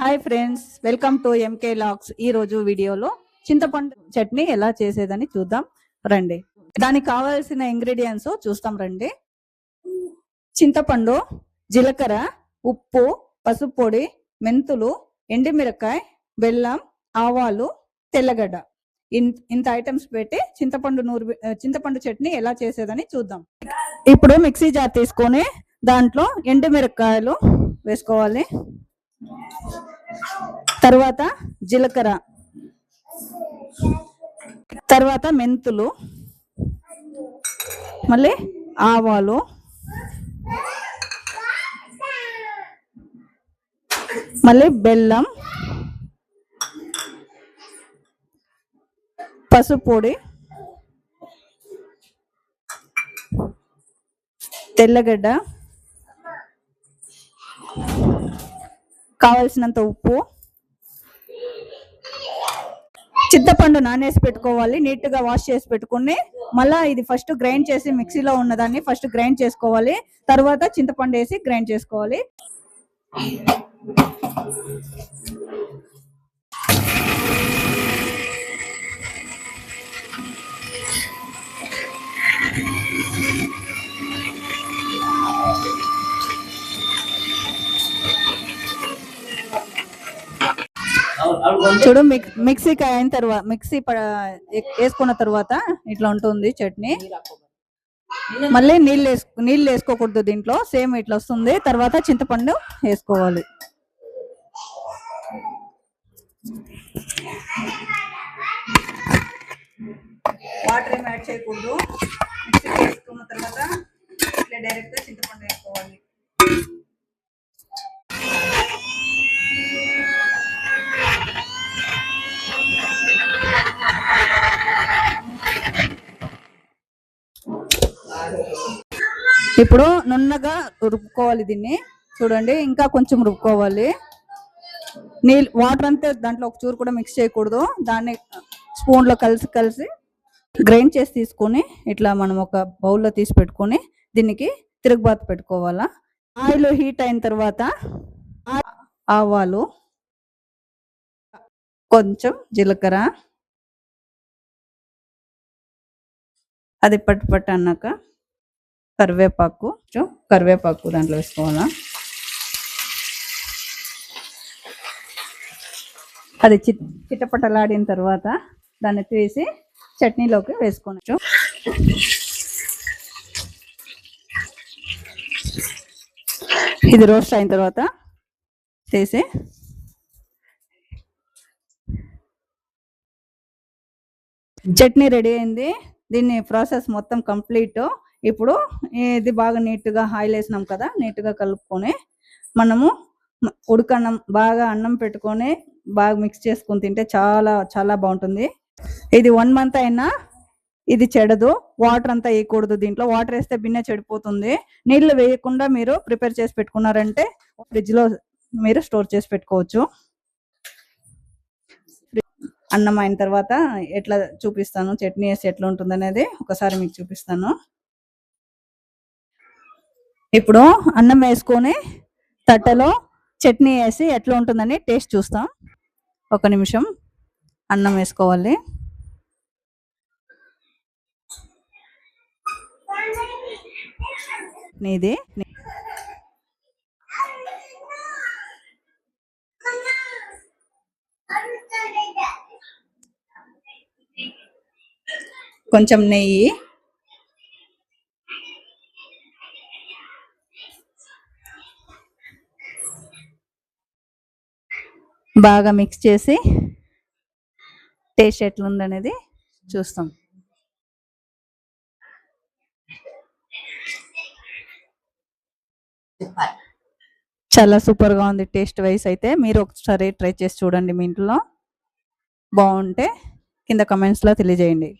Hi friends, welcome to MK logs. ఈ రోజు వీడియోలో చింతపండు చట్నీ ఎలా చేసేదని చూద్దాం రండి. దానికి కావాల్సిన ఇంగ్రీడియంట్స్ చూస్తాం రండి. చింతపండు, జీలకర్ర, ఉప్పు, పసుపు పొడి, మెంతులు, ఎండుమిరకాయ, బెల్లం, ఆవాలు, తెల్లగడ్డ. ఇంత ఐటమ్స్ పెట్టి చింతపండు చట్నీ ఎలా చేసేదని చూద్దాం. ఇప్పుడు మిక్సీ జార్ తీసుకొని దాంట్లో ఎండుమిరకాయలు వేసుకోవాలి. తర్వాత జీలకర్ర, తర్వాత మెంతులు, మళ్ళీ ఆవాలు, మళ్ళీ బెల్లం, పసుపు పొడి, తెల్లగడ్డ, కావలసినంత ఉప్పు. చింతపండు నానేసి పెట్టుకోవాలి, నీట్ గా వాష్ చేసి పెట్టుకుని మళ్ళా ఇది ఫస్ట్ గ్రైండ్ చేసి మిక్సీలో ఉన్నదాన్ని ఫస్ట్ గ్రైండ్ చేసుకోవాలి. తర్వాత చింతపండు వేసి గ్రైండ్ చేసుకోవాలి. చూడు, మిక్సీకి అయిన తర్వాత వేసుకున్న తర్వాత ఇట్లా ఉంటుంది చట్నీ. మళ్ళీ నీళ్ళు వేసుకోకూడదు దీంట్లో, సేమ్ ఇట్లా వస్తుంది. తర్వాత చింతపండు వేసుకోవాలి. వాటర్ ఏమి యాడ్ చేయకూడదు. మిక్సీ వేసుకున్న తర్వాత ఇట్లా డైరెక్ట్ గా చింతపండు వేసుకోవాలి. ఇప్పుడు నున్నగా రుబ్బుకోవాలి దీన్ని. చూడండి, ఇంకా కొంచెం రుబ్బుకోవాలి. వాటర్ అంతే, దాంట్లో ఒక చూరు కూడా మిక్స్ చేయకూడదు. దాన్ని స్పూన్ లో కలిసి గ్రైండ్ చేసి తీసుకొని ఇట్లా మనం ఒక బౌల్లో తీసి పెట్టుకొని దీనికి తిరుగుబాతు పెట్టుకోవాలా. ఆయిల్ హీట్ అయిన తర్వాత ఆవాలు, కొంచెం జీలకర్ర, అది పట్టు అన్నాక కరివేపాకు దాంట్లో వేసుకోవాలా. అది చిట్టపట్టలాడిన తర్వాత దాన్ని తీసి చట్నీలోకి వేసుకోవచ్చు. ఇది రోస్ట్ అయిన తర్వాత తీసి చట్నీ రెడీ అయింది. దీన్ని ప్రాసెస్ మొత్తం కంప్లీట్. ఇప్పుడు ఇది బాగా నీట్గా ఆయిల్ వేసినాం కదా, నీట్గా కలుపుకొని మనము ఉడకన్నం బాగా అన్నం పెట్టుకొని బాగా మిక్స్ చేసుకొని తింటే చాలా చాలా బాగుంటుంది. ఇది 1 month అయినా ఇది చెడదు. వాటర్ అంతా వేయకూడదు దీంట్లో. వాటర్ వేస్తే బిన్నె చెడిపోతుంది. నీళ్లు వేయకుండా మీరు ప్రిపేర్ చేసి పెట్టుకున్నారంటే ఫ్రిడ్జ్ లో మీరు స్టోర్ చేసి పెట్టుకోవచ్చు. అన్నం అయిన తర్వాత ఎట్లా చూపిస్తాను, చట్నీ వేసి ఎట్లా ఉంటుంది అనేది ఒకసారి మీకు చూపిస్తాను. ఇప్పుడు అన్నం వేసుకొని తట్టలో చట్నీ వేసి ఎట్లా ఉంటుందని టేస్ట్ చూస్తాం. ఒక నిమిషం. అన్నం వేసుకోవాలి. ఇది కొంచెం నెయ్యి, బాగా మిక్స్ చేసి టేస్ట్ ఎట్లుందనేది చూస్తాం. చాలా సూపర్ గా ఉంది. టేస్ట్ వైస్ అయితే మీరు ఒకసారి ట్రై చేసి చూడండి. మీ ఇంట్లో బాగుంటే కింద కమెంట్స్ లో తెలియజేయండి.